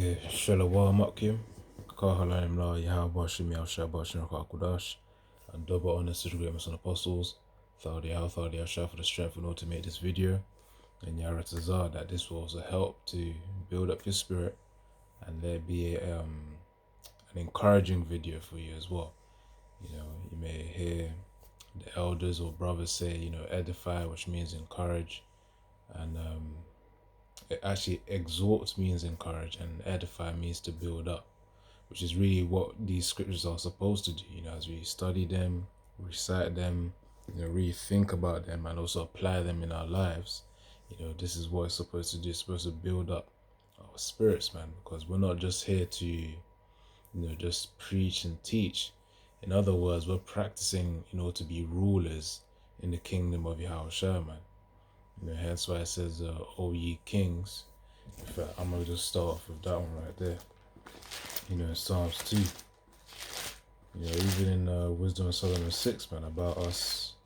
Okay, Shalom Akim, Kahalaim La Yahaba Shimiao Shabashin Hakudash, and double honors to the great and apostles. Thought the Asha for the strength in order to make this video, and Yaratazar that this was a help to build up your spirit, and there be an encouraging video for you as well. You know, you may hear the elders or brothers say, edify, which means encourage, and it actually exhort means encourage, and edify means to build up, which is really what these scriptures are supposed to do. As we study them, recite them, really think about them, and also apply them in our lives. This is what it's supposed to do. It's supposed to build up our spirits, man, because we're not just here to, just preach and teach. In other words, we're practicing, to be rulers in the kingdom of Yahushua, man. Hence why it says, "O ye kings." In fact, I'm gonna just start off with that one right there. In Psalms 2. Even in Wisdom of Solomon 6, man, about us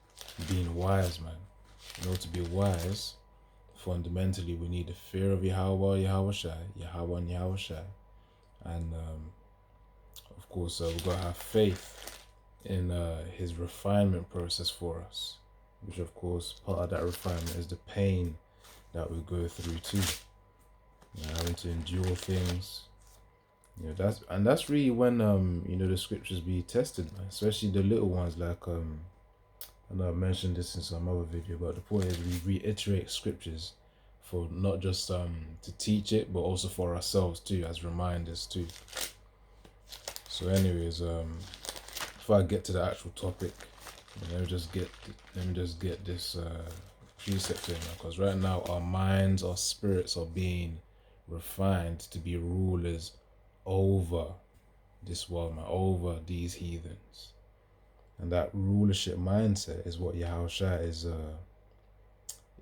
being wise, man. In order to be wise, fundamentally, we need the fear of Yahweh, Yahweh and Yahushua. And, of course, we've got to have faith in his refinement process for us. Which, of course, part of that refinement is the pain that we go through too. Having to endure things. That's really when the scriptures be tested, man. Especially the little ones, like I know I mentioned this in some other video, but the point is we reiterate scriptures for not just to teach it, but also for ourselves too, as reminders too. So anyways, before I get to the actual topic, let me just get this precept in, because right now our minds, our spirits are being refined to be rulers over this world, man, over these heathens. And that rulership mindset is what Yahushua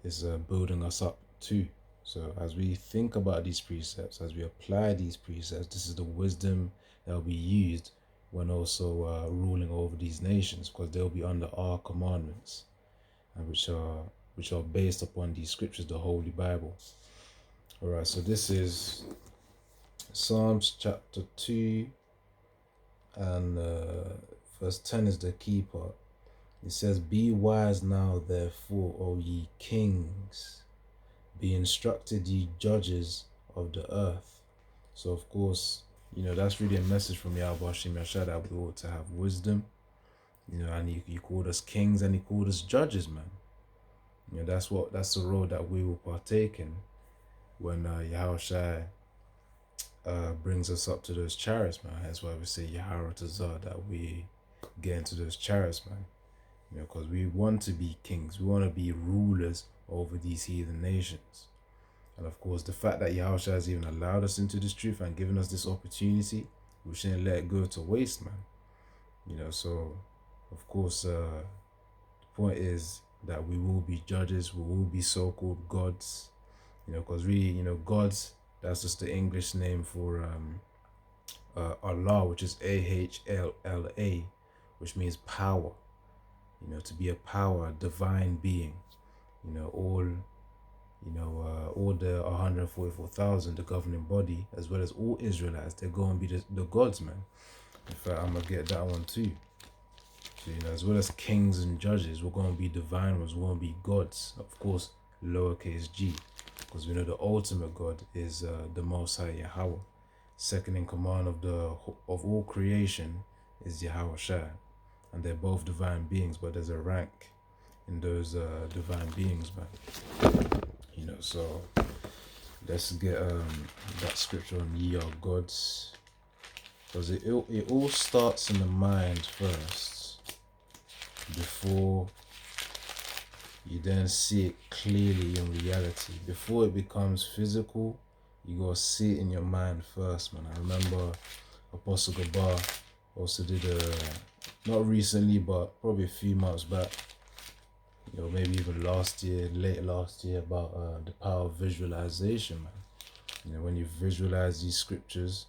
is building us up to. So as we think about these precepts, as we apply these precepts, this is the wisdom that will be used when also ruling over these nations, because they'll be under our commandments, and which are based upon these scriptures, the Holy Bible. All right, so this is Psalms chapter 2, and verse 10 is the key part. It says, "Be wise now, therefore, O ye kings. Be instructed, ye judges of the earth." So, of course, that's really a message from Yahweh Shem Yashad, that we ought to have wisdom. And he called us kings and he called us judges, man. That's the role that we will partake in when Yahushua brings us up to those chariots, man. That's why we say Yaharatazah, that we get into those chariots, man. Because we want to be kings. We want to be rulers over these heathen nations. And of course, the fact that Yahushua has even allowed us into this truth and given us this opportunity, we shouldn't let it go to waste, man. So of course, the point is that we will be judges, we will be so-called gods, because really, gods, that's just the English name for Allah, which is Ahlla, which means power. To be a power, a divine being. All the 144,000, the governing body, as well as all Israelites, they're going to be the gods, man. In fact, I'm going to get that one too. So, as well as kings and judges, we're going to be divine ones, we're going to be gods. Of course, lowercase g, because we know the ultimate God is the Most High Yahweh. Second in command of all creation is Yahushua. And they're both divine beings, but there's a rank in those divine beings, man. So let's get that scripture on ye are gods, because it all starts in the mind first, before you then see it clearly in reality. Before it becomes physical, you gotta see it in your mind first, man. I remember Apostle Gabar also did not recently, but probably a few months back, maybe even late last year, about the power of visualization, man. When you visualize these scriptures,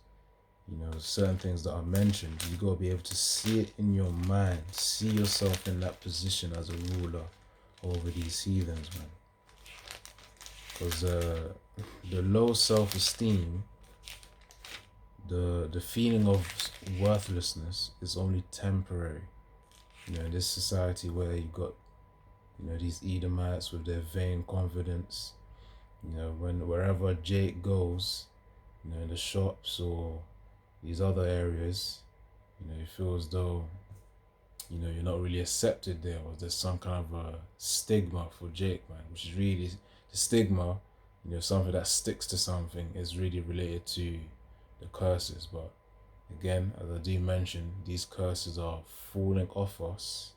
certain things that are mentioned, you gotta be able to see it in your mind, see yourself in that position as a ruler over these heathens, man. Because the low self-esteem the feeling of worthlessness is only temporary. In this society where you got, these Edomites with their vain confidence, when wherever Jake goes, in the shops or these other areas, you feel as though, you're not really accepted there, or there's some kind of a stigma for Jake, man, which is really the stigma, something that sticks to something is really related to the curses. But again, as I do mention, these curses are falling off us,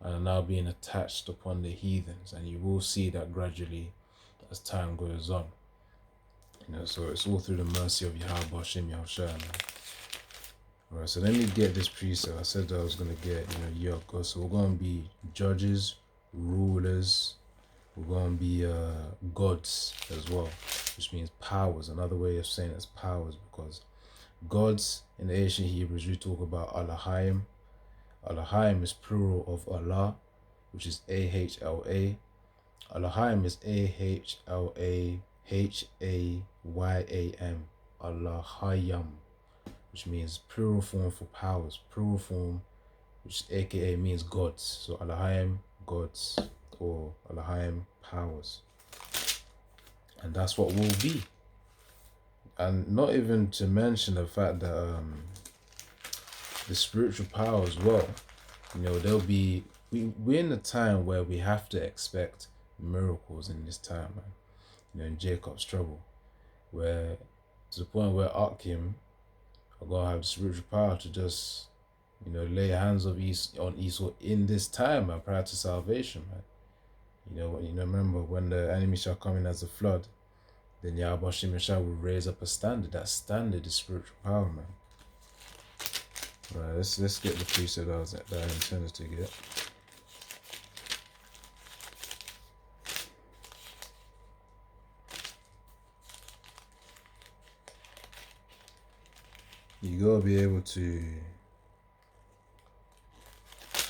and are now being attached upon the heathens, and you will see that gradually as time goes on. So it's all through the mercy of Yahweh Hashem Yahushua, man. Alright, so let me get this precept. I said that I was gonna get, Yoko. So we're gonna be judges, rulers, we're gonna be gods as well, which means powers. Another way of saying it's powers, because gods in the ancient Hebrews, we talk about Elohim. Elohim is plural of Allah, which is AHLA. Elohim is AHLAHAYAM. Elohim, which means plural form for powers. Plural form, which aka means gods. So Elohim, gods, or Elohim, powers. And that's what we'll be. And not even to mention the fact that the spiritual power as well, there'll be, we're in a time where we have to expect miracles in this time, man. In Jacob's trouble, where to the point where Akim are gonna have the spiritual power to just, lay hands on Esau in this time, man, prior to salvation, man. Remember when the enemy shall come in as a flood, then Yahweh Shem Yahshua will raise up a standard. That standard is spiritual power, man. Right, let's get the precept that I intended to get. You gotta be able to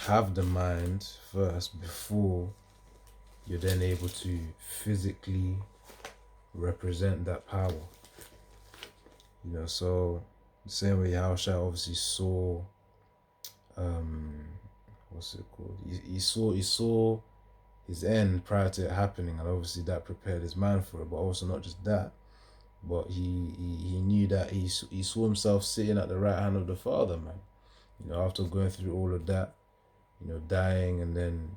have the mind first before you're then able to physically represent that power. So the same way Yahushua obviously saw, what's it called? He saw his end prior to it happening, and obviously that prepared his mind for it. But also not just that, but he knew that he saw himself sitting at the right hand of the Father, man. After going through all of that, dying and then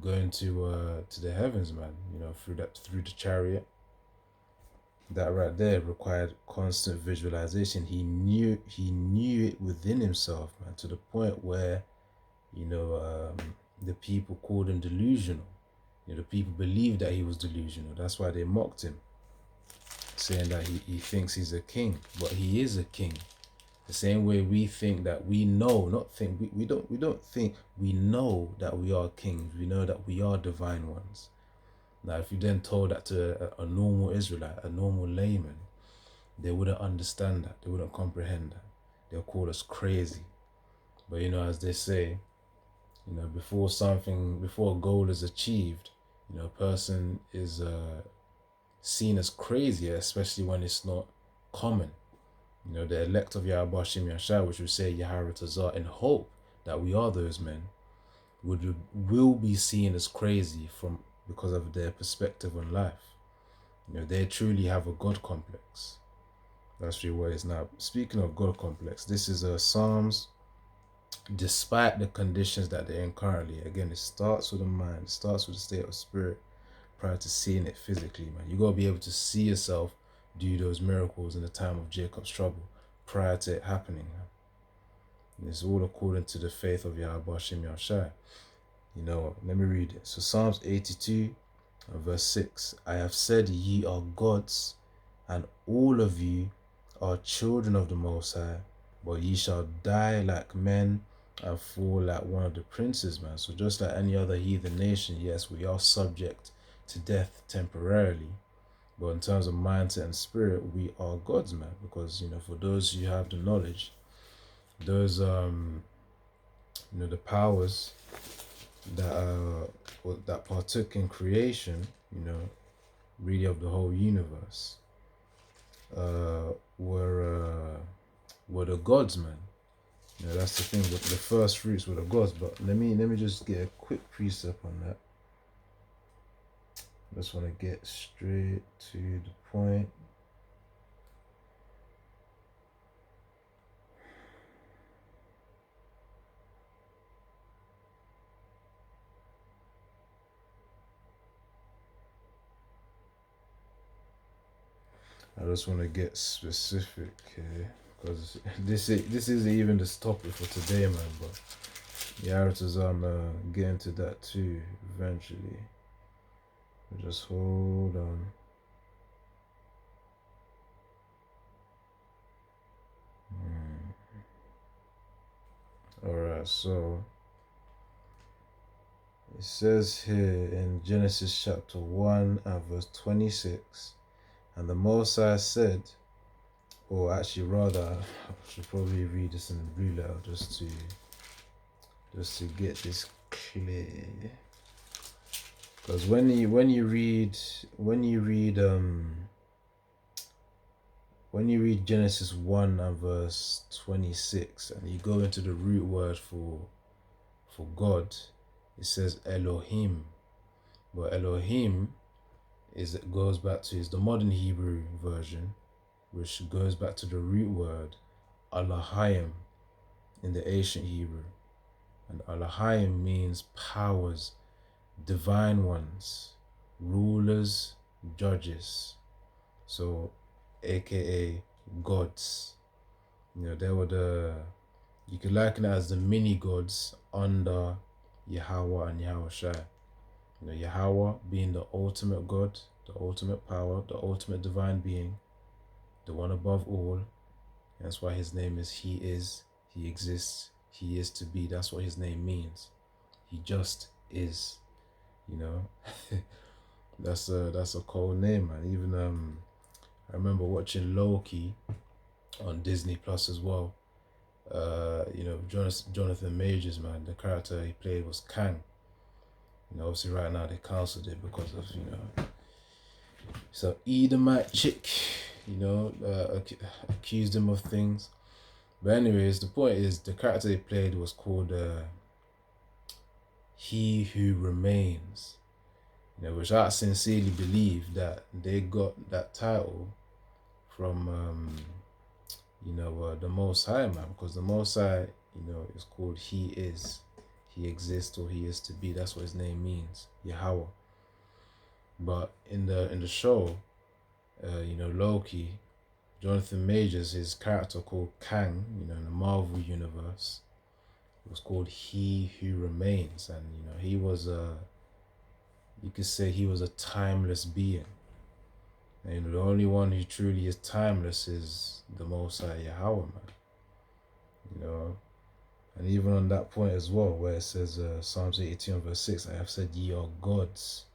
going to the heavens, man. Through the chariot. That right there required constant visualization. He knew it within himself, man, to the point where, the people called him delusional. The people believed that he was delusional. That's why they mocked him, saying that he thinks he's a king, but he is a king. The same way we think that we know, not think, we don't think, we know that we are kings. We know that we are divine ones. Now, if you then told that to a normal Israelite, a normal layman, they wouldn't understand that. They wouldn't comprehend that. They'll call us crazy. But, as they say, before a goal is achieved, a person is seen as crazy, especially when it's not common. The elect of Yahweh Shem Yahshua, which would say Yaharatazah, in hope that we are those men, will be seen as crazy because of their perspective on life. They truly have a God complex. That's really what it is. Now, speaking of God complex, this is Psalms. Despite the conditions that they're in currently, again, it starts with the mind, it starts with the state of spirit prior to seeing it physically, man. You gotta be able to see yourself do those miracles in the time of Jacob's trouble prior to it happening, man. And it's all according to the faith of Yahweh Shem Yahshua. Let me read it. So Psalms 82 verse 6. I have said ye are gods, and all of you are children of the Most High, but ye shall die like men and fall like one of the princes, man. So just like any other heathen nation, yes, we are subject to death temporarily, but in terms of mindset and spirit, we are gods, man. Because, for those who have the knowledge, those, the powers that partook in creation, really of the whole universe, were were the gods, man. That's the thing. The first fruits were the gods. But let me just get a quick precept on that. I just want to get straight to the point. I just want to get specific here, because this isn't even this topic for today, man. But I'm getting to that too eventually. Just hold on. Alright, so it says here in Genesis chapter 1 and verse 26, and the Most High said, or actually rather, I should probably read this in the blue letter just to get this clear. Because when you read Genesis 1 and verse 26 and you go into the root word for God, it says Elohim. But Elohim goes back to the modern Hebrew version, which goes back to the root word Elohim in the ancient Hebrew. And Elohim means powers, divine ones, rulers, judges. So, aka gods. They were you could liken it as the mini gods under Yahweh and Yahushua. Yahweh being the ultimate God, the ultimate power, the ultimate divine being, the one above all. That's why his name is He Is, He exists, He is to be. That's what his name means. He just is. That's a cold name, man. Even I remember watching Loki on Disney Plus as well. Jonathan Majors, man, the character he played was Kang. Obviously right now they cancelled it because of so Edomite chick, accused him of things. But anyways, the point is the character he played was called He Who Remains. Which I sincerely believe that they got that title from the Most High, man, because the Most High, is called He Is, He exists, or He is to be. That's what his name means, Yahweh. But in the show, Loki, Jonathan Majors, his character called Kang, in the Marvel universe, was called He Who Remains, and he was you could say he was a timeless being. And the only one who truly is timeless is the Most High Yahweh, man. And even on that point as well, where it says Psalms 82 and verse 6, I have said ye are gods.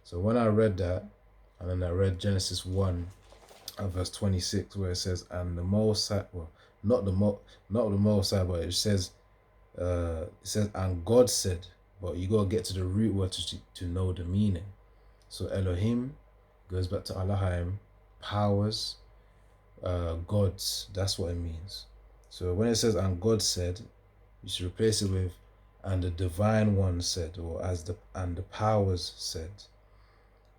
So when I read that, and then I read Genesis 1 and verse 26, where it says, and the Most High, well, not the Most High, but it says, and God said, but you gotta get to the root word to know the meaning. So Elohim goes back to Elohim, powers, gods. That's what it means. So when it says and God said, you should replace it with and the divine one said, or and the powers said.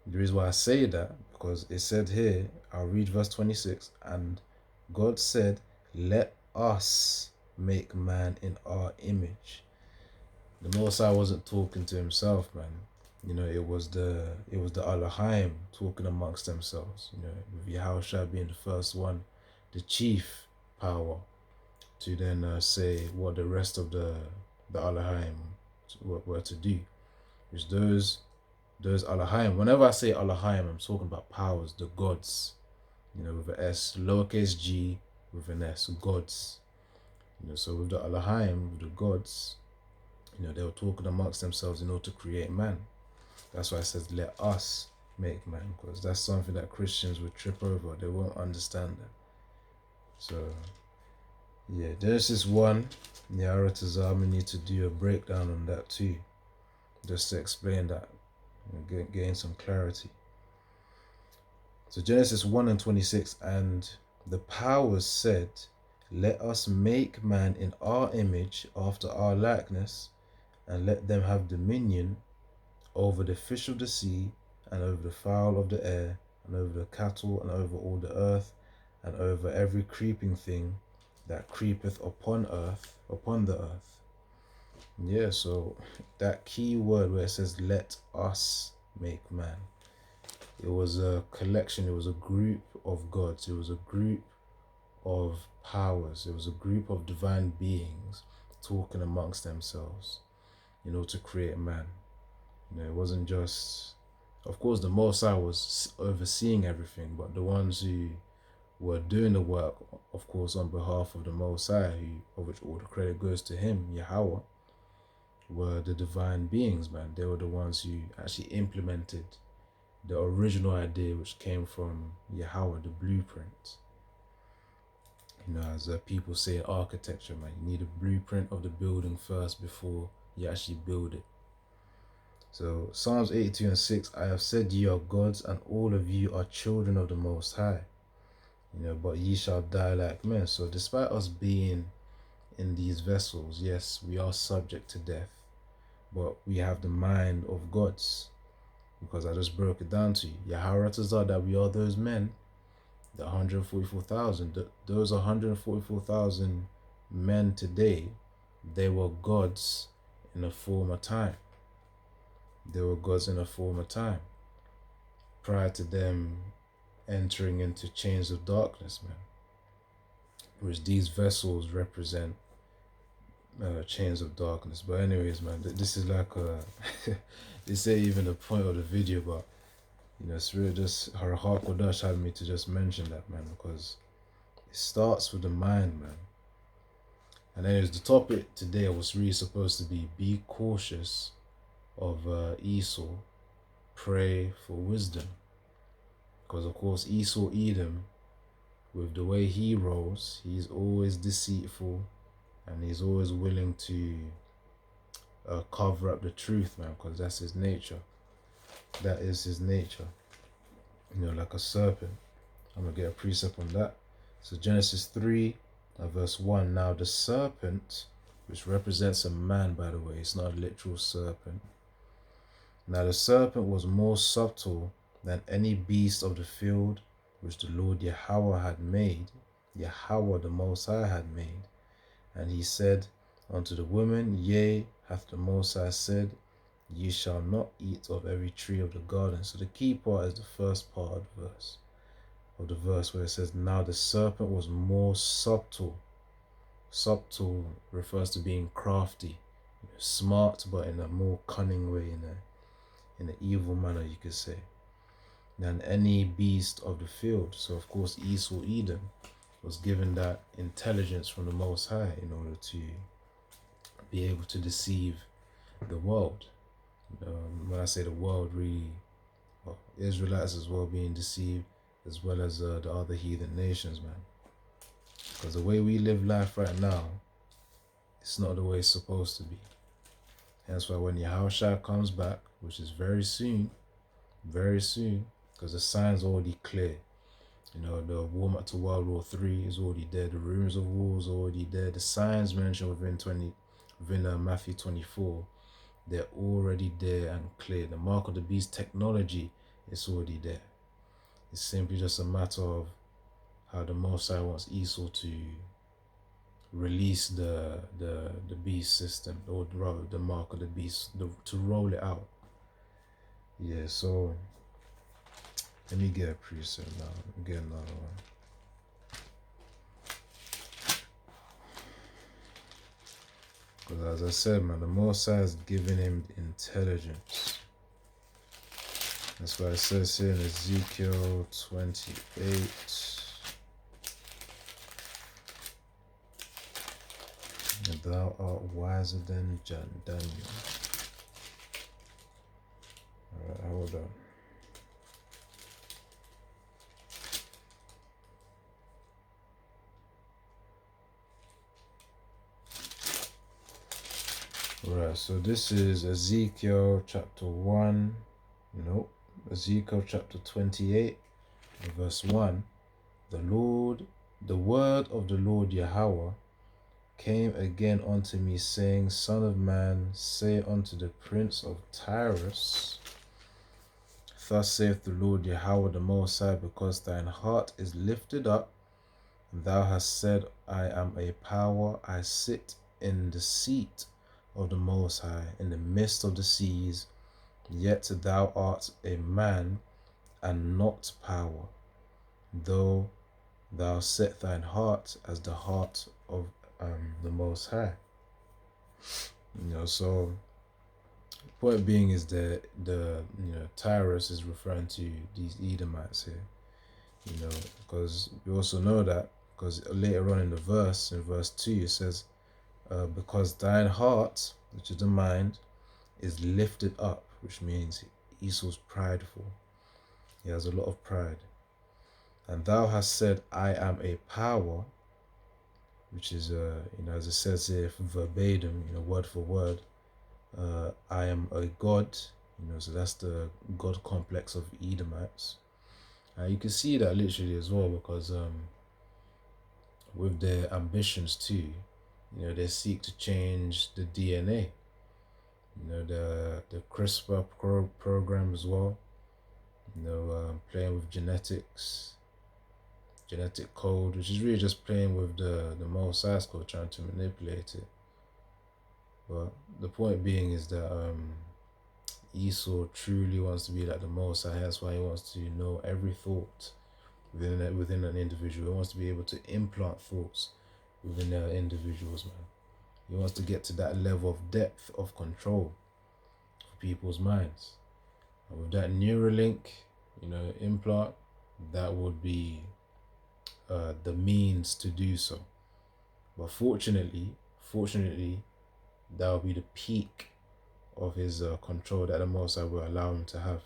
The reason why I say that, because it said here, I'll read verse 26, and God said, let us make man in our image. The Most High wasn't talking to himself, man. It was the Elohim talking amongst themselves. With Yahushua being the first one, the chief power, to then say what the rest of the Elohim were to do. Which those Elohim, whenever I say Elohim, I'm talking about powers, the gods. With an S, lowercase g with an S, gods. So with the Elohim, with the gods, they were talking amongst themselves in order to create man. That's why it says, let us make man, because that's something that Christians would trip over. They won't understand that. So, yeah, Genesis 1, we need to do a breakdown on that too, just to explain that and gain some clarity. So Genesis 1 and 26, and the powers said, Let us make man in our image, after our likeness, and let them have dominion over the fish of the sea, and over the fowl of the air, and over the cattle, and over all the earth, and over every creeping thing that creepeth upon the earth. Yeah, so that key word where it says let us make man, it was a collection, it was a group of gods, it was a group of powers, it was a group of divine beings talking amongst themselves, to create man. It wasn't just, of course, the Most High was overseeing everything, but the ones who were doing the work, of course, on behalf of the Most High, of which all the credit goes to him, Yahweh, were the divine beings, man. They were the ones who actually implemented the original idea, which came from Yahweh, the blueprint. As people say in architecture, man, you need a blueprint of the building first before you actually build it. So Psalms 82:6, I have said ye are gods, and all of you are children of the Most High. But ye shall die like men. So despite us being in these vessels, yes, we are subject to death, but we have the mind of gods, because I just broke it down to you. Yaharatazar, that we are those men, the 144,000. Those 144,000 men today, they were gods in a former time. They were gods in a former time, prior to them entering into chains of darkness, man. Which these vessels represent chains of darkness. But anyways, man, this is like a this ain't even the point of the video, but it's really just her heart Kodash had me to just mention that, man, because it starts with the mind, man. And anyways, the topic today was really supposed to be cautious of Esau, pray for wisdom. Because of course Esau Edom, with the way he rolls, he's always deceitful, and he's always willing to cover up the truth, man, because that's his nature. That is his nature. Like a serpent. I'm going to get a precept on that. So Genesis 3, verse 1. Now the serpent, which represents a man, by the way, it's not a literal serpent. Now the serpent was more subtle than any beast of the field which the Lord Yahweh had made. Yahweh the Most High had made. And he said unto the woman, Yea, hath the Most High said, Ye shall not eat of every tree of the garden. So the key part is the first part of the verse where it says, now the serpent was more subtle. Subtle refers to being crafty, smart, but in a more cunning way, in an evil manner, you could say, than any beast of the field. So of course Esau Edom was given that intelligence from the Most High in order to be able to deceive the world. When I say the world, really, Israelites as well being deceived, as well as the other heathen nations, man. Because the way we live life right now, it's not the way it's supposed to be. Hence why when Yahushua comes back, which is very soon, because the signs are already clear. The warm up to World War III is already there. The rumors of war is already there. The signs mentioned within Matthew 24, they're already there and clear. The mark of the beast technology is already there. It's simply just a matter of how the Most High wants Esau to release the beast system, or rather the mark of the beast, to roll it out. Yeah, so let me get a preset now. Get another one. Because as I said, man, the Most High has given him intelligence. That's why it says here in Ezekiel 28, and thou art wiser than Daniel. Alright, hold on. Right, so this is Ezekiel chapter 1. Ezekiel chapter 28, verse 1. The Lord the word of the Lord Yahweh came again unto me, saying, Son of man, say unto the prince of Tyrus, Thus saith the Lord Yahweh the Most High, because thine heart is lifted up, and thou hast said, I am a power, I sit in the seat of the Most High, in the midst of the seas, yet thou art a man, and not power, though thou set thine heart as the heart of the Most High. So point being is that the Tyrus is referring to these Edomites here, because we also know that because later on in the verse, in verse 2, it says, because thine heart, which is the mind, is lifted up, which means Esau's prideful. He has a lot of pride. And thou hast said, I am a power, which is, as it says here verbatim, word for word, I am a god, so that's the god complex of Edomites. You can see that literally as well, because with their ambitions too, they seek to change the DNA, the CRISPR program as well, playing with genetics, genetic code, which is really just playing with the Most High code, trying to manipulate it. But the point being is that Esau truly wants to be like the Most High. That's why he wants to know every thought within an individual. He wants to be able to implant thoughts within their individuals, man. He wants to get to that level of depth of control for people's minds. And with that Neuralink, implant, that would be the means to do so. But fortunately, that will be the peak of his control that the Most High will allow him to have.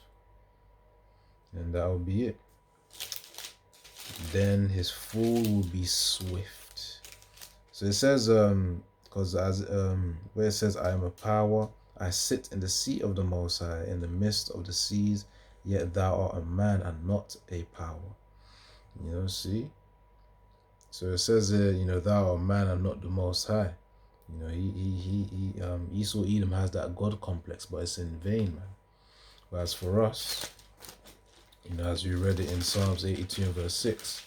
And that will be it. Then his fall will be swift. So it says, because where it says, I am a power, I sit in the seat of the Most High, in the midst of the seas, yet thou art a man and not a power. See? So it says there, thou art a man and not the Most High. Esau Edom has that God complex, but it's in vain, man. Whereas for us, as we read it in Psalms 82 and verse 6,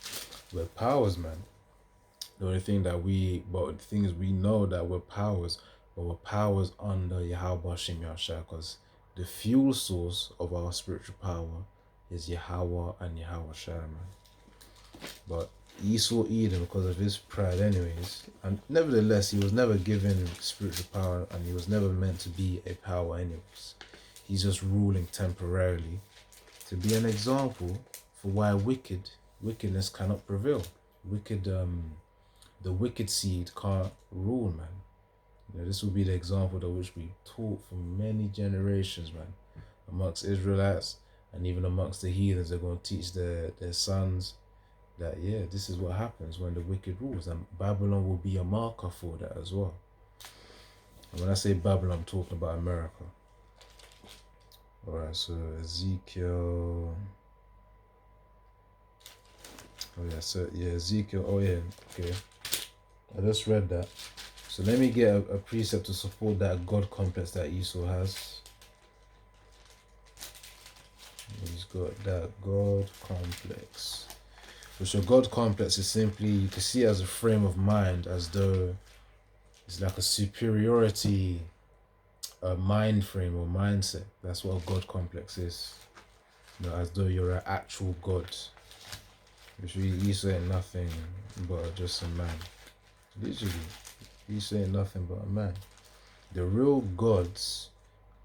we're powers, man. The only thing the thing is, we know that we're powers, but we're powers under Yahweh Shem Yahshua, because the fuel source of our spiritual power is Yahweh and Yahweh Shai, man. But Esau Edom, because of his pride anyways, and nevertheless, he was never given spiritual power, and he was never meant to be a power anyways. He's just ruling temporarily to be an example for why wickedness cannot prevail. The wicked seed can't rule, man. This will be the example that which we taught for many generations, man, amongst Israelites and even amongst the heathens. They're going to teach their sons that, this is what happens when the wicked rules, and Babylon will be a marker for that as well. And when I say Babylon, I'm talking about America. Alright, so Ezekiel. Ezekiel. Okay. I just read that. So let me get a precept to support that God complex that Esau has. He's got that God complex. Which a God complex is simply, you can see it as a frame of mind, as though it's like a superiority mind frame or mindset. That's what a God complex is. As though you're an actual God. Which really, Esau ain't nothing but just a man. Literally, Esau ain't nothing but a man. The real gods,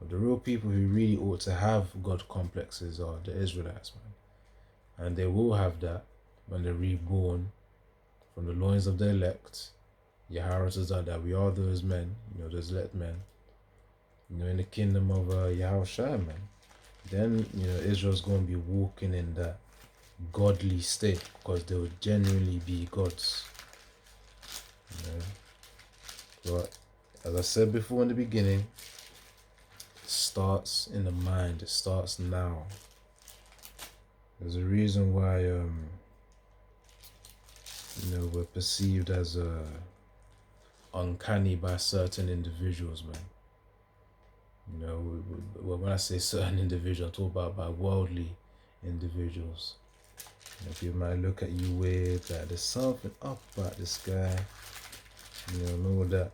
or the real people who really ought to have God complexes, are the Israelites, man. And they will have that when they're reborn from the loins of the elect. Yahweh says that we are those men, those elect men, in the kingdom of Yahweh Shai, man. Then, Israel's going to be walking in that godly state, because they will genuinely be gods. But as I said before in the beginning, it starts in the mind. It starts now. There's a reason why were perceived as uncanny by certain individuals, man. When I say certain individuals, I talk about by worldly individuals. People might look at you weird, like there's something up about this guy, and all that.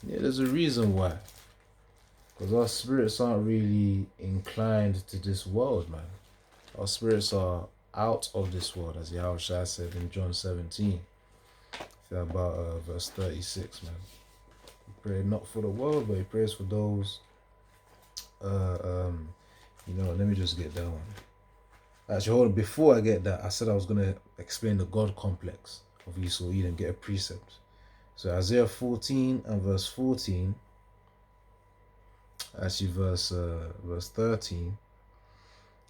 Yeah, there's a reason why. Because our spirits aren't really inclined to this world, man. Our spirits are out of this world, as Yahushua said in John 17. About verse 36, man. He prayed not for the world, but he prays for those. Let me just get that one. Actually, hold on. Before I get that, I said I was gonna explain the God complex of Esau Edom, get a precept. So Isaiah 14 and verse 14. Actually, verse 13.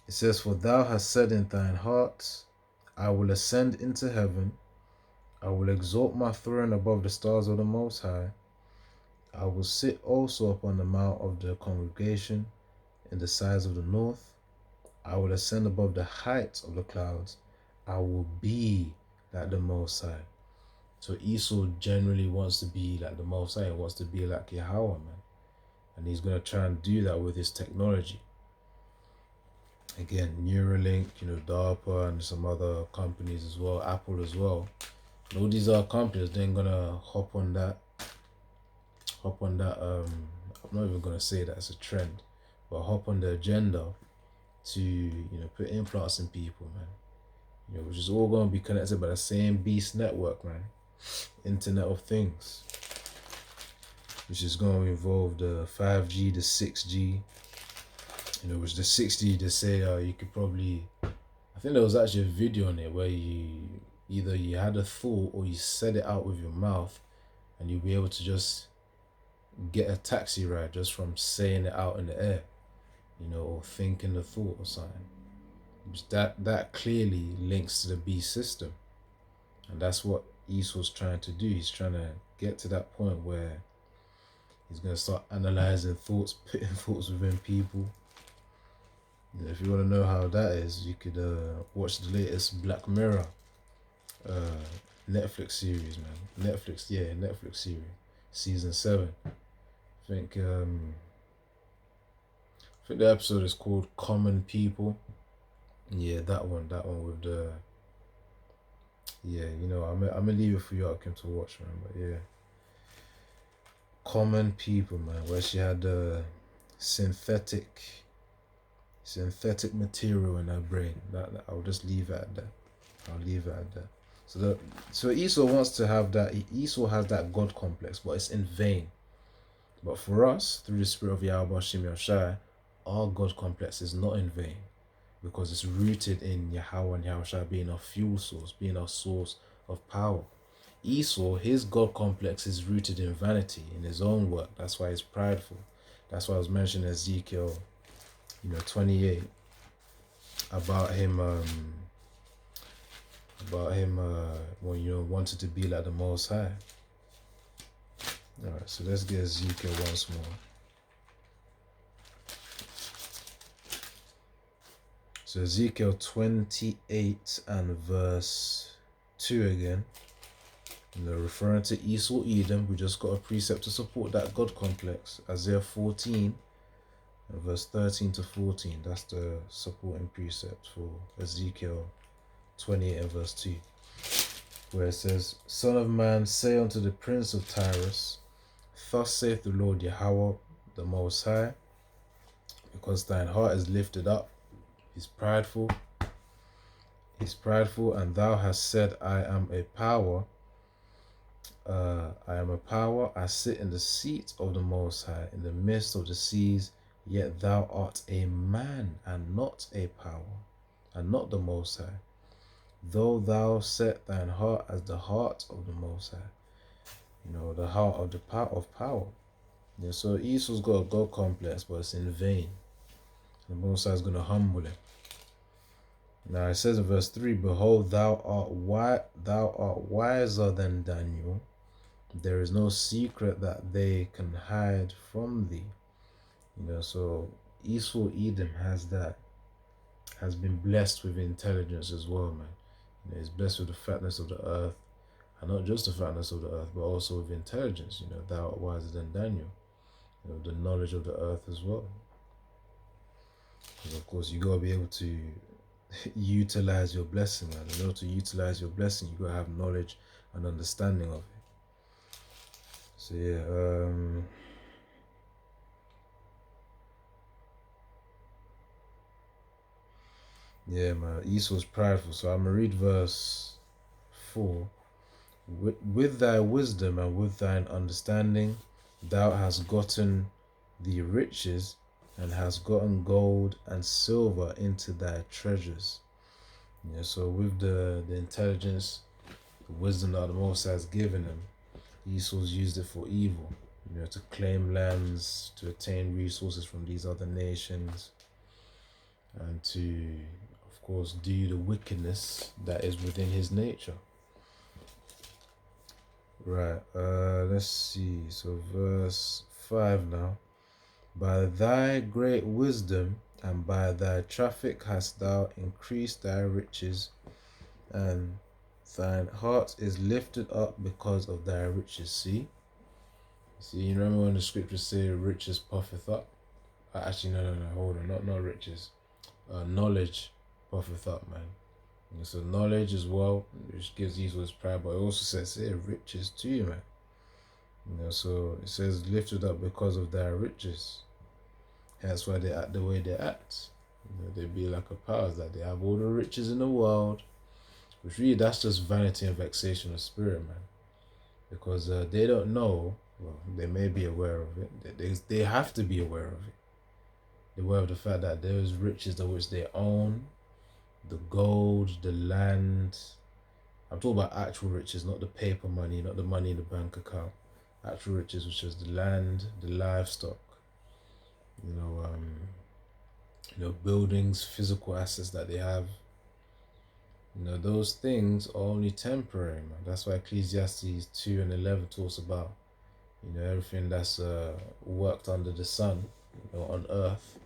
It says, "For thou hast said in thine heart, I will ascend into heaven. I will exalt my throne above the stars of the Most High. I will sit also upon the mount of the congregation in the sides of the north. I will ascend above the heights of the clouds. I will be like the Most High." So Esau generally wants to be like the Most High, wants to be like Yahweh, man. And he's going to try and do that with his technology. Again, Neuralink, DARPA and some other companies as well, Apple as well. And all these other companies, they're going to hop on that, I'm not even going to say that it's a trend, but hop on the agenda to, put implants in people, man. Which is all going to be connected by the same beast network, man. Internet of Things. Which is going to involve the 5G, the 6G. Which the 6G, they say you could probably... I think there was actually a video on it where either you had a thought or you said it out with your mouth and you'll be able to just get a taxi ride just from saying it out in the air, or thinking the thought or something. That clearly links to the beast system, and that's what Esau's trying to do. He's trying to get to that point where he's going to start analyzing thoughts, putting thoughts within people. If you want to know how that is, you could watch the latest Black Mirror Netflix series, man. Netflix series, season 7. I think the episode is called Common People. Yeah, that one with the... Yeah, I'm gonna leave it for you, Kim, to watch, man. But yeah, Common People, man, where she had synthetic material in her brain. That I'll just leave it at that. I'll leave it at that. So Esau wants to have that. Esau has that God complex, but it's in vain. But for us, through the spirit of Yahweh Shem Yahushai, our God complex is not in vain, because it's rooted in Yahweh and Yahushai being our fuel source, being our source of power. Esau, his God complex is rooted in vanity, in his own work. That's why he's prideful. That's why I was mentioning Ezekiel 28 about him when wanted to be like the Most High. Alright, so let's get Ezekiel once more. So Ezekiel 28 and verse 2 again. Referring to Esau Edom, we just got a precept to support that God complex. Isaiah 14 and verse 13 to 14. That's the supporting precept for Ezekiel 28 and verse 2. Where it says, "Son of man, say unto the prince of Tyrus, Thus saith the Lord Yahweh, the Most High, because thine heart is lifted up, he's prideful, and thou hast said, I am a power, I sit in the seat of the Most High, in the midst of the seas, yet thou art a man, and not a power, and not the Most High. Though thou set thine heart as the heart of the Most High." The heart of the power. Yeah, so Esau's got a God complex, but it's in vain. The Most High is going to humble him. Now it says in verse 3, "Behold, thou art wiser than Daniel. There is no secret that they can hide from thee." So Esau Edom has been blessed with intelligence as well, man. He's blessed with the fatness of the earth, And not just the fatness of the earth, but also with intelligence. Thou art wiser than Daniel. The knowledge of the earth as well. And of course, you gotta be able to utilize your blessing, man. In order to utilize your blessing, you gotta have knowledge and understanding of it. So yeah, man. Esau's prideful. So I'm gonna read verse 4. With thy wisdom and with thine understanding, thou hast gotten the riches, and hast gotten gold and silver into thy treasures. So with the intelligence, the wisdom that the Most High has given him, Esau's used it for evil. To claim lands, to attain resources from these other nations, and to, of course, do the wickedness that is within his nature. Right, let's see. So verse 5 now. By thy great wisdom and by thy traffic hast thou increased thy riches, and thine heart is lifted up because of thy riches. See, you remember when the scriptures say riches puffeth up? Actually, no, hold on, not riches. Knowledge puffeth up, man. So knowledge as well, which gives Esau his pride, but it also says here riches too, man. So it says lifted up because of their riches. That's why they act the way they act. They be like a powers that they have all the riches in the world, which really that's just vanity and vexation of spirit, man. Because they don't know. Well, they may be aware of it. They have to be aware of it. They're aware of the fact that those riches that which they own, the gold, the land. I'm talking about actual riches, not the paper money, not the money in the bank account. Actual riches, which is the land, the livestock, buildings, physical assets that they have. Those things are only temporary, man. That's why Ecclesiastes 2:11 talks about, everything that's worked under the sun, on earth,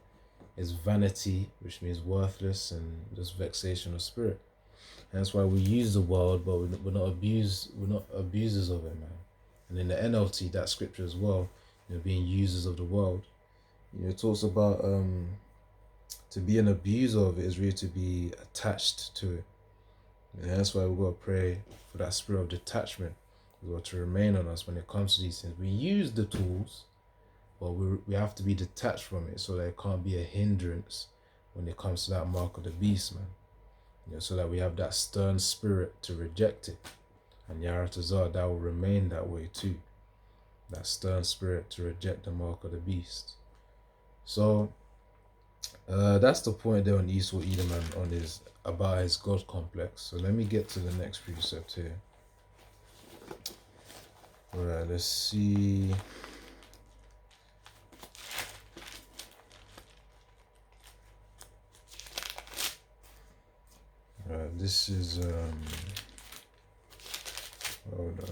is vanity, which means worthless and just vexation of spirit. And that's why we use the world, but we're not abusers of it, man. And in the NLT, that scripture as well, being users of the world, it talks about to be an abuser of it is really to be attached to it. And that's why we've got to pray for that spirit of detachment as well to remain on us when it comes to these things. We use the tools, but we have to be detached from it so that it can't be a hindrance when it comes to that mark of the beast, man. So that we have that stern spirit to reject it. And Yaratazar, that will remain that way too. That stern spirit to reject the mark of the beast. So that's the point there on Esau Edom and about his God complex. So let me get to the next precept here. Alright, let's see. This is hold on.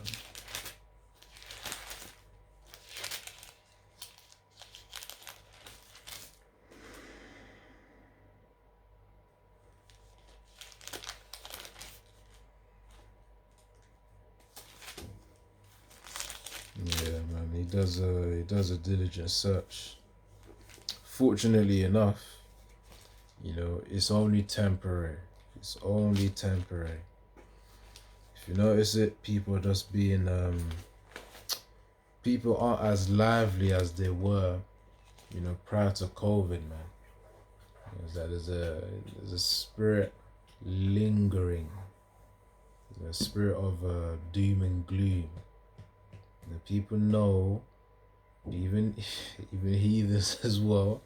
Yeah, man, he does a diligent search. Fortunately enough, it's only temporary. It's only temporary. If you notice it, people are just being people aren't as lively as they were, prior to COVID, man. There's a spirit lingering, a spirit of doom and gloom. The people know, even heathens as well,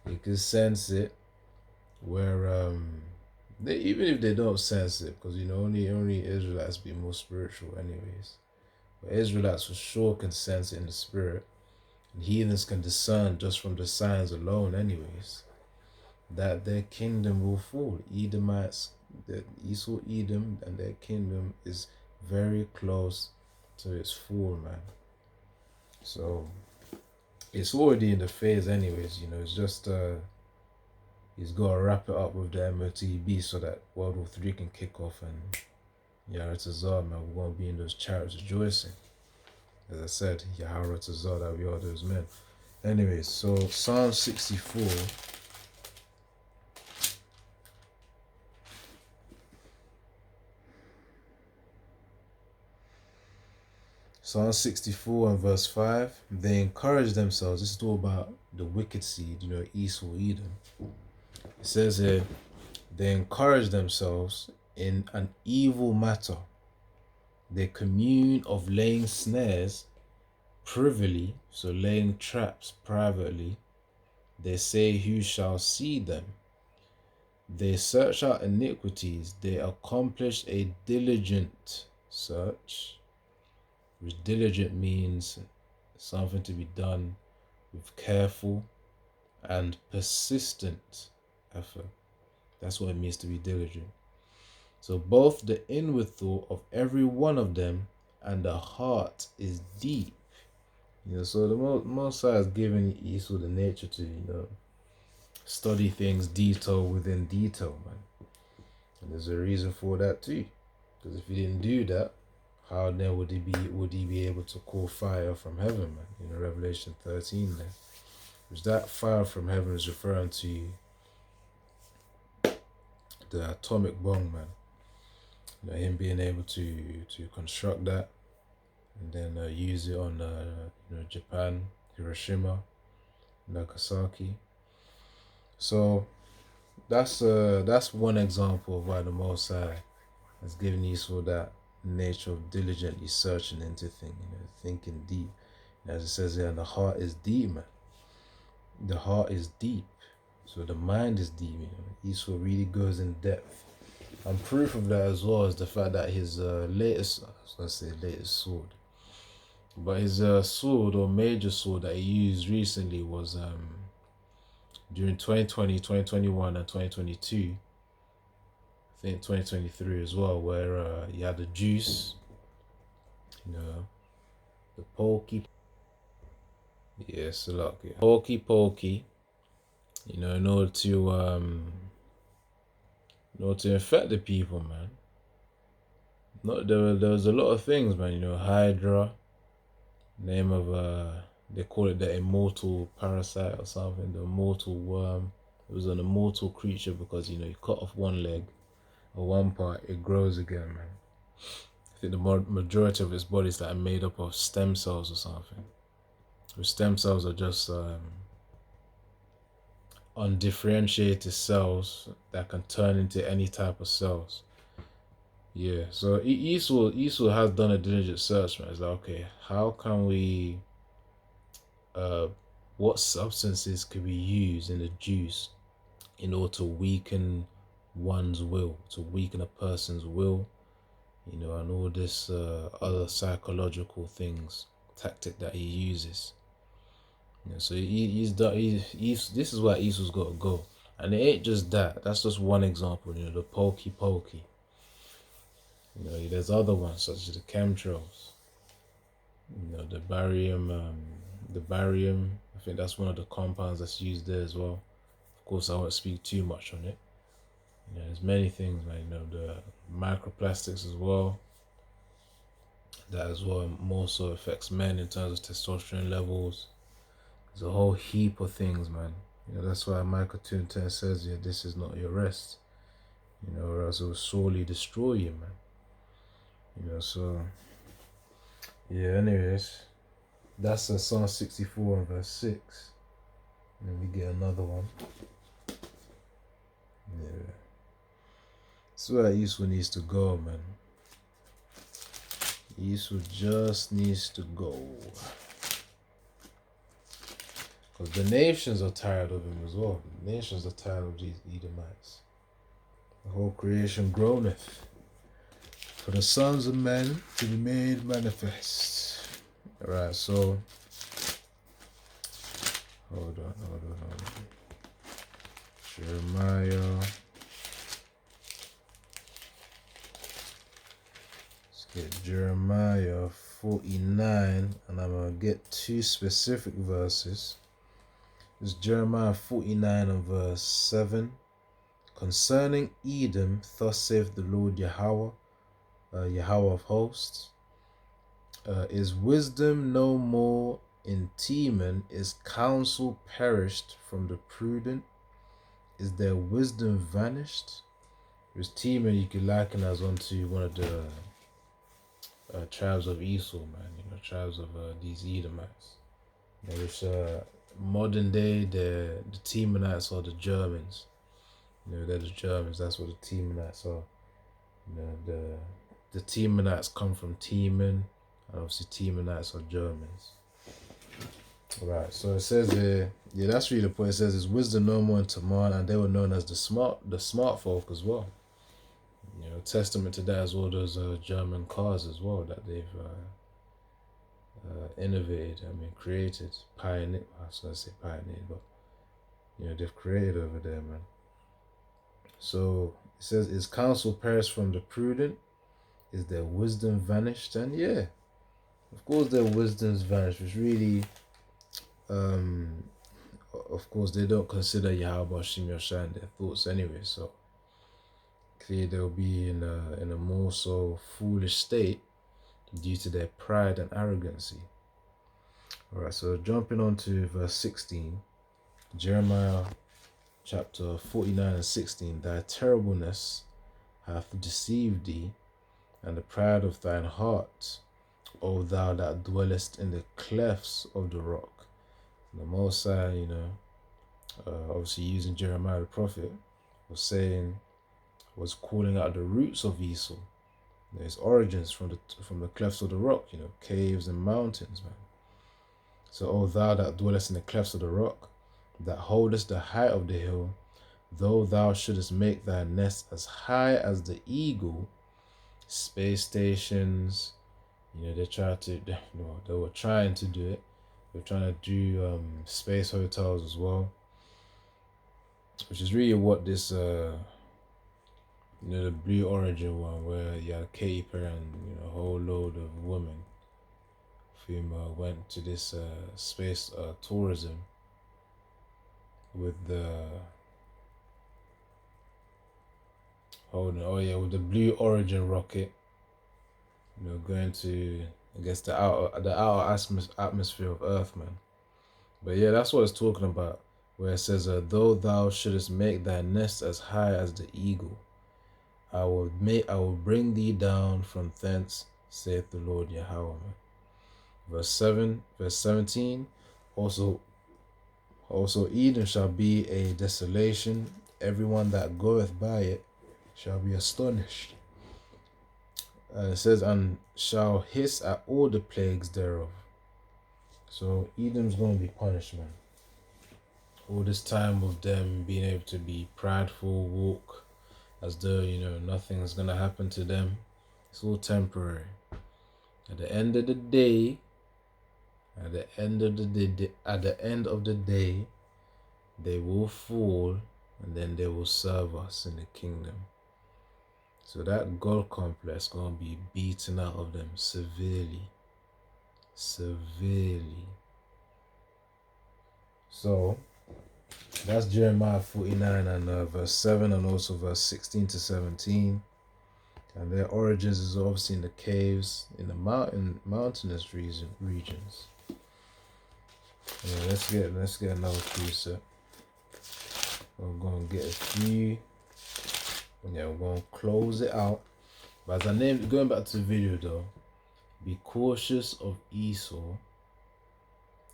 they can sense it. Where even if they don't sense it, because only Israelites be more spiritual, anyways. But Israelites for sure can sense it in the spirit, and heathens can discern just from the signs alone, anyways, that their kingdom will fall. Edomites, the Esau Edom, and their kingdom is very close to its fall, man. So it's already in the phase, anyways. It's just he's got to wrap it up with the MOTB so that World War III can kick off, and Yaratazar, man, we're going to be in those chariots rejoicing. As I said, Yaharatazar, that we are those men. Anyway, so Psalm 64. Psalm 64 and verse 5. They encourage themselves. This is all about the wicked seed, Esau, Edom. It says here, they encourage themselves in an evil matter. They commune of laying snares privily, so laying traps privately. They say, who shall see them? They search out iniquities. They accomplish a diligent search, which diligent means something to be done with careful and persistent effort. That's what it means to be diligent. So both the inward thought of every one of them and the heart is deep. So the Most High has given Esau the nature to, study things detail within detail, man. And there's a reason for that too. Because if he didn't do that, how then would he be able to call fire from heaven, man? Revelation 13 there. Which that fire from heaven is referring to the atomic bomb, man. Him being able to construct that and then use it on Japan, Hiroshima, Nagasaki. So that's one example of why the Most High has given Esau that nature of diligently searching into things, thinking deep. As it says here, the heart is deep, man. The heart is deep. So the mind is deep, Esau really goes in depth. And proof of that as well is the fact that his latest sword, but his sword or major sword that he used recently was during 2020, 2021 and 2022. I think 2023 as well, where he had the juice, the pokey. Yes, a lot. Yeah. Pokey. In order to infect the people, man. There was a lot of things, man. Hydra, name of they call it the immortal parasite or something, the immortal worm. It was an immortal creature because you cut off one leg or one part, it grows again, man. I think the majority of its body is made up of stem cells or something. Which stem cells are just undifferentiated cells that can turn into any type of cells. Yeah, so Esau has done a diligent search, man. It's like, okay, how can we, what substances could we use in the juice in order to weaken one's will, to weaken a person's will, and all this other psychological things, tactic that he uses. So this is why Esau's got to go. And it ain't just that. That's just one example, the pokey. There's other ones such as the chemtrails. The barium. I think that's one of the compounds that's used there as well. Of course, I won't speak too much on it. There's many things, like the microplastics as well. That as well more so affects men in terms of testosterone levels. There's a whole heap of things, man. That's why Michael 2:10 says, yeah, this is not your rest. Or else it will sorely destroy you, man. So yeah, anyways, that's Psalm 64 and verse 6. And then we get another one. Yeah. That's where Esau needs to go, man. Esau just needs to go. Because the nations are tired of him as well. The nations are tired of these Edomites. The whole creation groaneth for the sons of men to be made manifest. Alright, so hold on. Jeremiah. Let's get Jeremiah 49, and I'm going to get two specific verses. It's Jeremiah 49 and verse 7. Concerning Edom, thus saith the Lord Yahweh, Yahweh of hosts. Is wisdom no more in Teman? Is counsel perished from the prudent? Is their wisdom vanished? Because Teman you could liken as onto one of the tribes of Esau, man. Tribes of these Edomites. Which modern day the Temanites are the Germans. They're the Germans. That's what the Temanites are. The Temanites come from Teman, and obviously Temanites are Germans. Right. So it says here, yeah, that's really the point. It says it's wisdom no more in Taman, and they were known as the smart folk as well. Testament to that as well. Those German cars as well that they've innovated. Created, pioneered. I was gonna say pioneered, but they've created over there, man. So it says, "Is counsel perished from the prudent? Is their wisdom vanished?" And yeah, of course their wisdom's vanished. Which really, of course, they don't consider Yahweh Shem Yahshua in their thoughts anyway. So clearly they'll be in a more so foolish state due to their pride and arrogancy. Alright, so jumping on to verse 16, Jeremiah chapter 49 and 16, "Thy terribleness hath deceived thee, and the pride of thine heart, O thou that dwellest in the clefts of the rock." And the Most High, obviously using Jeremiah the prophet, was calling out the roots of Esau. His origins from the clefts of the rock, caves and mountains, man. So, O thou that dwellest in the clefts of the rock, that holdest the height of the hill, though thou shouldest make thy nest as high as the eagle, space stations, they were trying to do it. They were trying to do space hotels as well, which is really what this the Blue Origin one, where you had Katy Perry and a whole load of women who went to this space tourism with the with the Blue Origin rocket, going to, I guess, the outer atmosphere of Earth, man. But yeah, that's what it's talking about, where it says, "Though thou shouldest make thy nest as high as the eagle, I will bring thee down from thence, saith the Lord Yahweh." Verse 17, also Eden shall be a desolation, everyone that goeth by it shall be astonished. It says, "And shall hiss at all the plagues thereof." So Edom's going to be punished, man. All this time of them being able to be prideful, walk as though nothing's going to happen to them, it's all temporary. At the end of the day, they will fall, and then they will serve us in the kingdom. So that God complex is going to be beaten out of them severely. So that's Jeremiah 49 and verse 7, and also verse 16 to 17. And their origins is obviously in the caves, in the mountainous regions. Let's get another preset. We're going to get a few. We're going to close it out. But as I named, going back to the video though, be cautious of Esau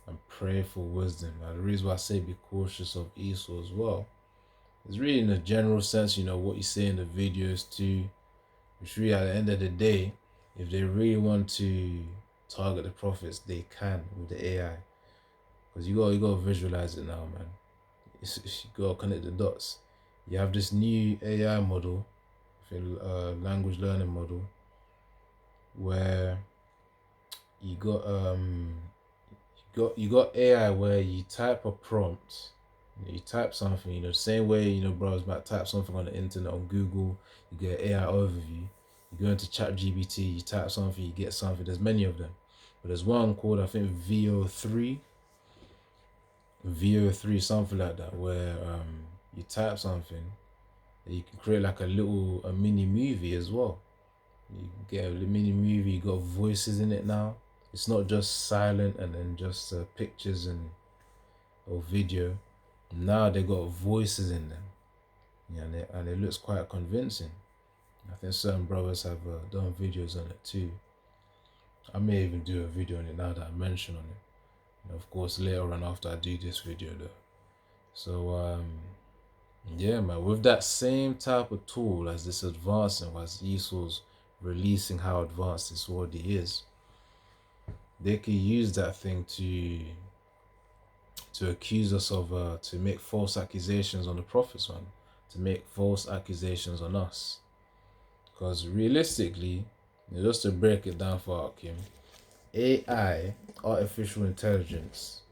and pray for wisdom. Now the reason why I say be cautious of Esau as well is really in a general sense, what you say in the videos too, which really at the end of the day, if they really want to target the prophets, they can with the AI. Because you gotta visualize it now, man. You gotta connect the dots. You have this new AI model, language learning model, where you got AI where you type a prompt, you type something, the same way bros might type something on the internet, on Google, you get AI overview. You go into ChatGPT, you type something, you get something. There's many of them, but there's one called, I think, VO3, something like that, where you type something, and you can create like a mini movie as well. You get a mini movie, you got voices in it now. It's not just silent and then just pictures and or video. Now they got voices in them, yeah, and it looks quite convincing. I think certain brothers have done videos on it too. I may even do a video on it now that I mention on it. And of course, later on after I do this video though. So yeah, man, with that same type of tool as this advancing, as Esau's releasing how advanced this already is, they could use that thing to accuse us of to make false accusations on the prophets, man, to make false accusations on us. Because realistically, just to break it down for Akim, AI, artificial intelligence,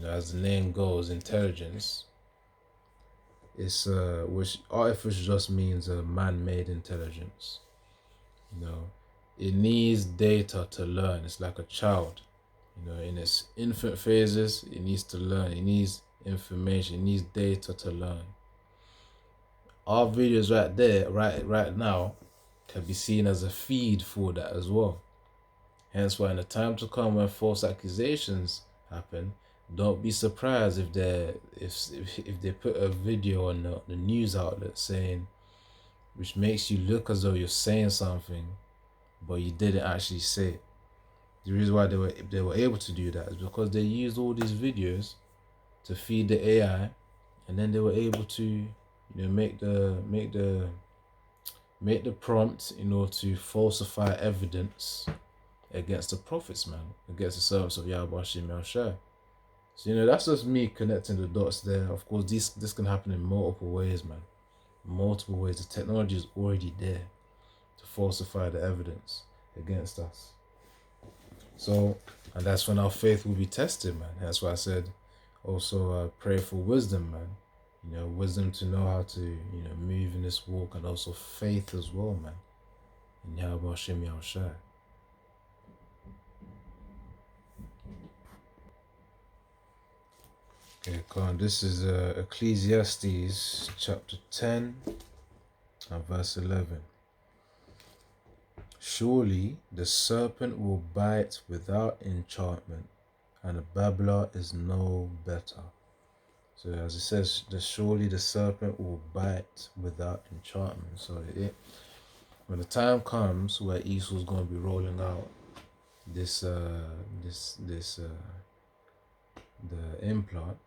as the name goes, intelligence, it's which artificial just means a man-made intelligence. It needs data to learn. It's like a child. In its infant phases, it needs to learn. It needs information. It needs data to learn. Our videos right there, right now, can be seen as a feed for that as well. Hence why in the time to come when false accusations happen, don't be surprised if they put a video on the news outlet saying, which makes you look as though you're saying something, but you didn't actually say it. The reason why they were able to do that is because they used all these videos to feed the AI, and then they were able to, make the prompt in order to falsify evidence against the prophets, man, against the servants of Yahweh Hashem Yahushua. So that's just me connecting the dots there. Of course, this can happen in multiple ways, man. Multiple ways. The technology is already there to falsify the evidence against us. So, and that's when our faith will be tested, man. That's why I said also pray for wisdom, man. Wisdom to know how to, move in this walk, and also faith as well, man. In Yahweh Hashem Yahushua. Okay, come on. This is Ecclesiastes chapter 10 and verse 11. Surely the serpent will bite without enchantment, and a babbler is no better. So as it says, surely the serpent will bite without enchantment. So when the time comes where Esau's going to be rolling out the implant,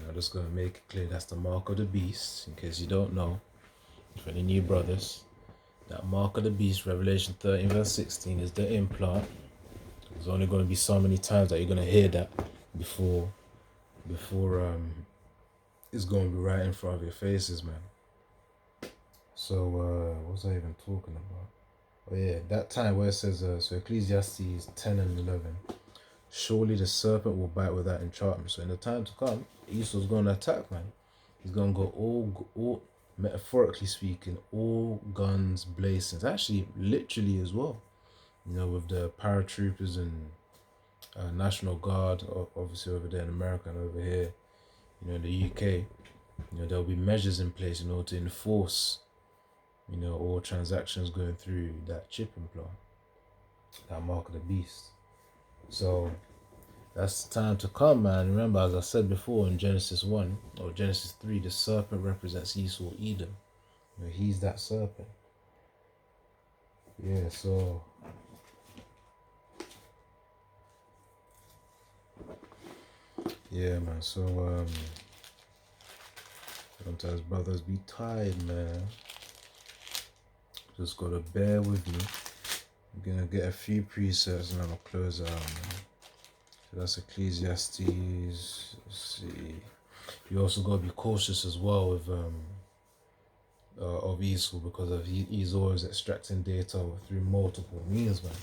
I'm just going to make it clear that's the mark of the beast, in case you don't know. For any new brothers, that mark of the beast, Revelation 13 verse 16, is the implant. There's only going to be so many times that you're going to hear that before it's going to be right in front of your faces, man. So what was I even talking about? Oh yeah, that time where it says so Ecclesiastes 10 and 11, surely the serpent will bite without enchantment. So in the time to come, Esau's going to attack, man. He's going to go all metaphorically speaking, all guns blazing. Actually, literally as well. With the paratroopers and National Guard, obviously over there in America and over here, in the UK, there'll be measures in place in order to enforce, all transactions going through that chip implant, that mark of the beast. So that's the time to come, man. Remember, as I said before in Genesis 1 or Genesis 3, the serpent represents Esau, Edom. He's that serpent. Yeah, so yeah, man. So sometimes brothers be tired, man. Just gotta bear with me. I'm gonna get a few presets and I'll close it out, man. So that's Ecclesiastes. Let's see. You also gotta be cautious as well with of Esau, because he's always extracting data through multiple means, man.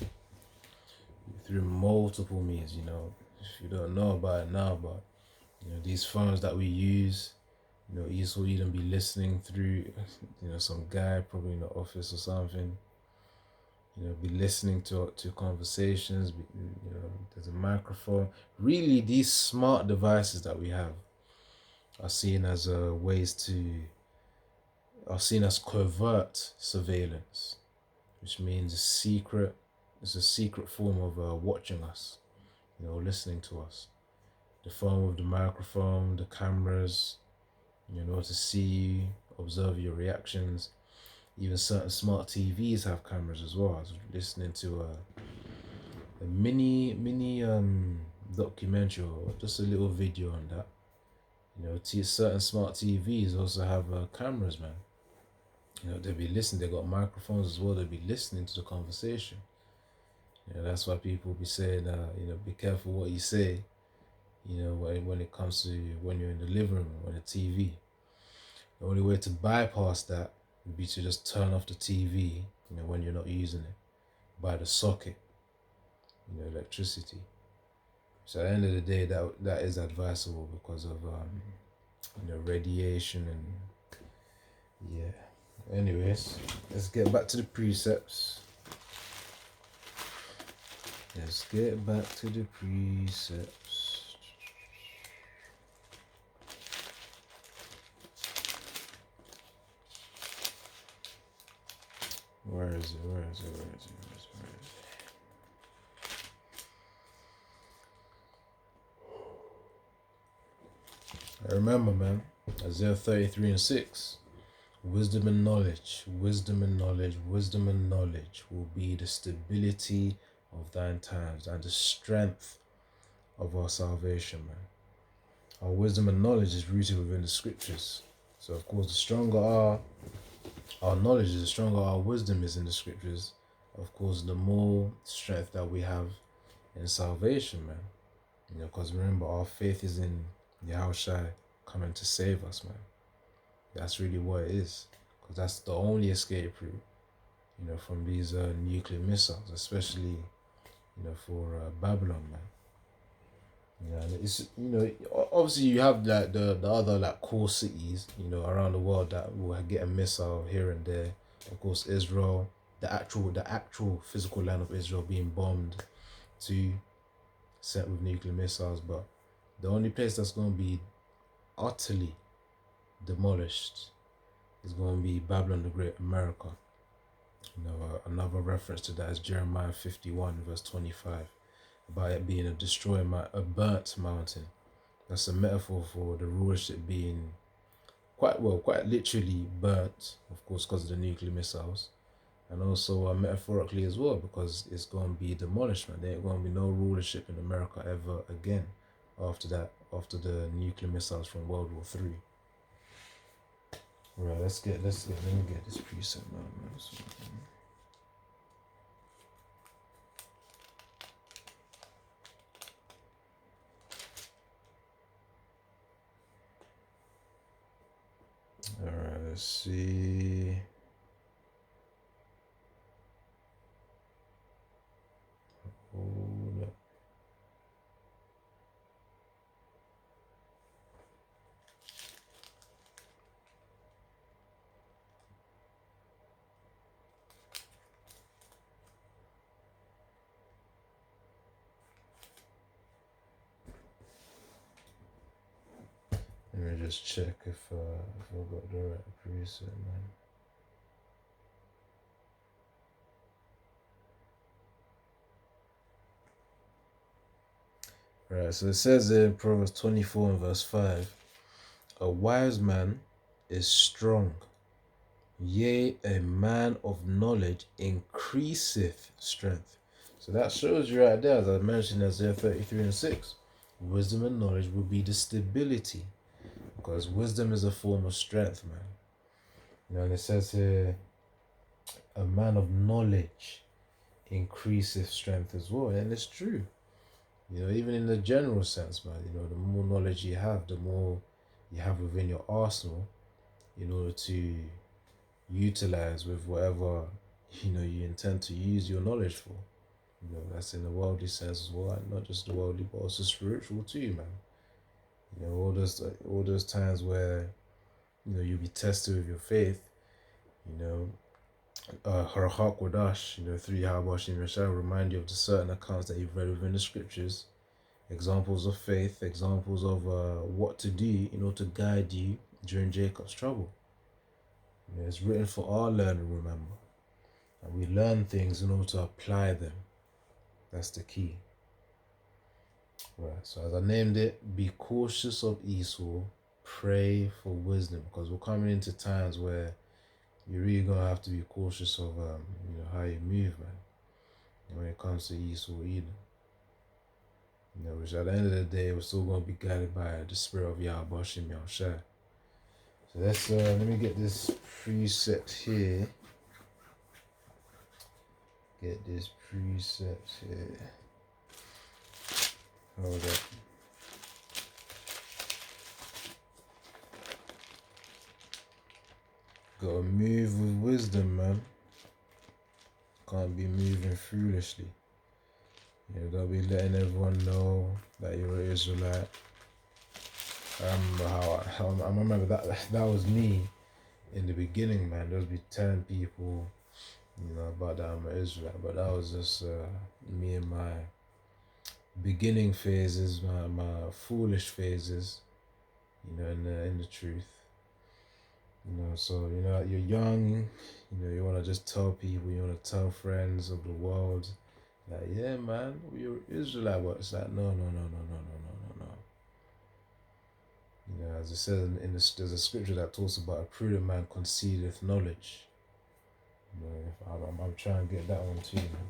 Through multiple means, If you don't know about it now, but these phones that we use, Esau even be listening through, some guy probably in the office or something. Be listening to conversations. There's a microphone. Really, these smart devices that we have are seen as covert surveillance, which means a secret. It's a secret form of watching us, listening to us. The phone with the microphone, the cameras, to see you, observe your reactions. Even certain smart TVs have cameras as well. I was listening to a mini documentary or just a little video on that. Certain smart TVs also have cameras, man. They'll be listening. They got microphones as well. They'll be listening to the conversation. That's why people be saying, be careful what you say. When it comes to when you're in the living room on the TV. The only way to bypass that would be to just turn off the TV. When you're not using it, by the socket. Electricity. So at the end of the day, that is advisable because of radiation and yeah. Anyways, let's get back to the precepts. Where is it? I remember, man, Isaiah 33:6. Wisdom and knowledge will be the stability of thine times and the strength of our salvation, man. Our wisdom and knowledge is rooted within the scriptures. So, of course, the stronger our knowledge is, the stronger our wisdom is in the scriptures. Of course, the more strength that we have in salvation, man. Because remember, our faith is in Yahushua coming to save us, man. That's really what it is. Because that's the only escape route, from these nuclear missiles, especially, for Babylon, man. It's obviously you have like the other like core cities around the world that will get a missile here and there. Of course, Israel, the actual physical land of Israel being bombed to set with nuclear missiles, but the only place that's going to be utterly demolished is going to be Babylon the Great, America. Another reference to that is Jeremiah 51 verse 25. About it being a burnt mountain. That's a metaphor for the rulership being quite literally burnt, of course, because of the nuclear missiles, and also metaphorically as well, because it's going to be demolishment. There ain't going to be no rulership in America ever again after the nuclear missiles from World War III. Right, let me get this preset now, man. Alright, let's see. Hold up. Let me just check if I've got the right preset, man. Right, so it says in Proverbs 24 and verse 5, a wise man is strong, yea, a man of knowledge increaseth strength. So that shows you right there, as I mentioned in Isaiah 33:6, wisdom and knowledge will be the stability, because wisdom is a form of strength, man. And it says here, a man of knowledge increaseth strength as well, and it's true. Even in the general sense, man, the more knowledge you have, the more you have within your arsenal in order to utilize with whatever, you intend to use your knowledge for. That's in the worldly sense as well, and not just the worldly, but also spiritual too, man. All those times where, you'll be tested with your faith, Harahak Wadash, through Yahweh shall remind you of the certain accounts that you've read within the scriptures, examples of faith, examples of what to do in order to guide you during Jacob's trouble. It's written for our learning, remember. And we learn things in order to apply them. That's the key. Right, so as I named it, be cautious of Esau, pray for wisdom, because we're coming into times where you're really gonna have to be cautious of how you move, man. And when it comes to Esau, Edom, which at the end of the day, we're still gonna be guided by the spirit of Yahweh Shem Yahushua. So let's let me get this preset here. Get this preset here. Hold up. Gotta move with wisdom, man. Can't be moving foolishly. Don't be letting everyone know that you're an Israelite. I remember that was me in the beginning, man. There'd be 10 people, about that I'm an Israelite, but that was just me in my beginning phases, my foolish phases, in the truth. So you're young, you want to just tell people, you want to tell friends of the world, like, yeah, man, you're Israelite, but it's like, no. As it says there's a scripture that talks about a prudent man concealeth knowledge. I'm trying to get that one too, man.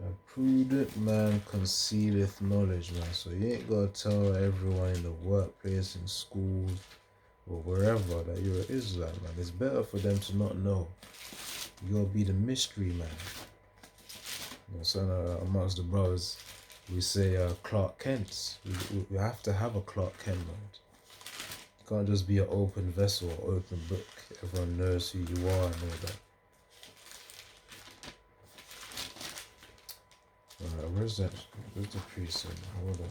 A prudent man concealeth knowledge, man. So you ain't gotta tell everyone in the workplace, in schools, or wherever that you're an Israelite, man. It's better for them to not know. You gotta be the mystery, man. So amongst the brothers, we say Clark Kent. We have to have a Clark Kent mode. You can't just be an open vessel or open book. Everyone knows who you are and all that. Alright, where's the preset? Hold on.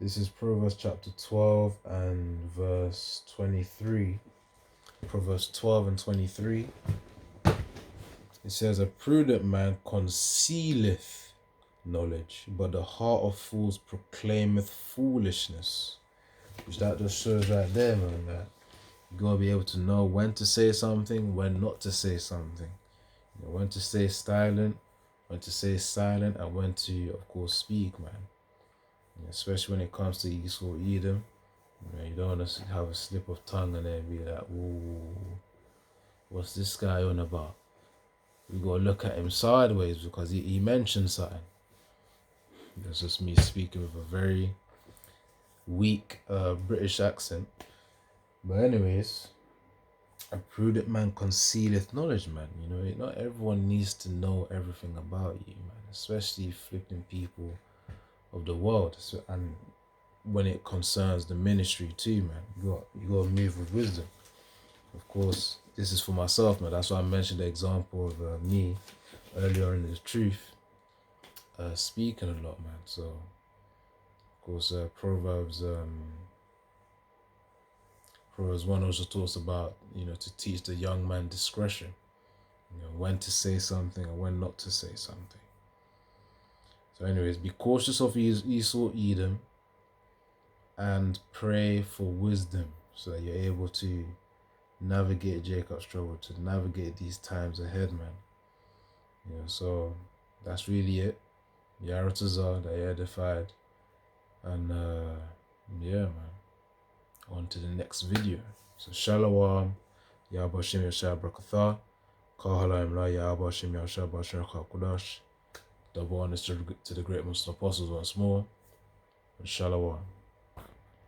This is Proverbs chapter 12 and verse 23. Proverbs 12 and 23. It says, a prudent man concealeth knowledge, but the heart of fools proclaimeth foolishness. Which that just shows right there, man, that you gotta be able to know when to say something, when not to say something. When to stay silent, when to stay silent, and when to, of course, speak, man. Especially when it comes to Esau, Edom. You don't want to have a slip of tongue and then be like, ooh, what's this guy on about? We gotta look at him sideways because he mentioned something. That's just me speaking with a very weak British accent. But anyways, a prudent man concealeth knowledge, man. Not everyone needs to know everything about you, man. Especially flipping people of the world. And when it concerns the ministry too, man, you got to move with wisdom. Of course, this is for myself, man. That's why I mentioned the example of me earlier in the truth, speaking a lot, man. So, of course, Proverbs 1 also talks about, to teach the young man discretion, when to say something and when not to say something. So anyways, be cautious of Esau, Edom, and pray for wisdom so that you're able to navigate Jacob's trouble, to navigate these times ahead, man. So that's really it. Yaratazar, that you're edified. And yeah, man. On to the next video. So Shalom, Yahweh Shem Yashab Brakatha, Kahala Imla Yahweh Shem Yashab Bashar Kudash. Double honors to the great Muslim apostles once more. And Shalom.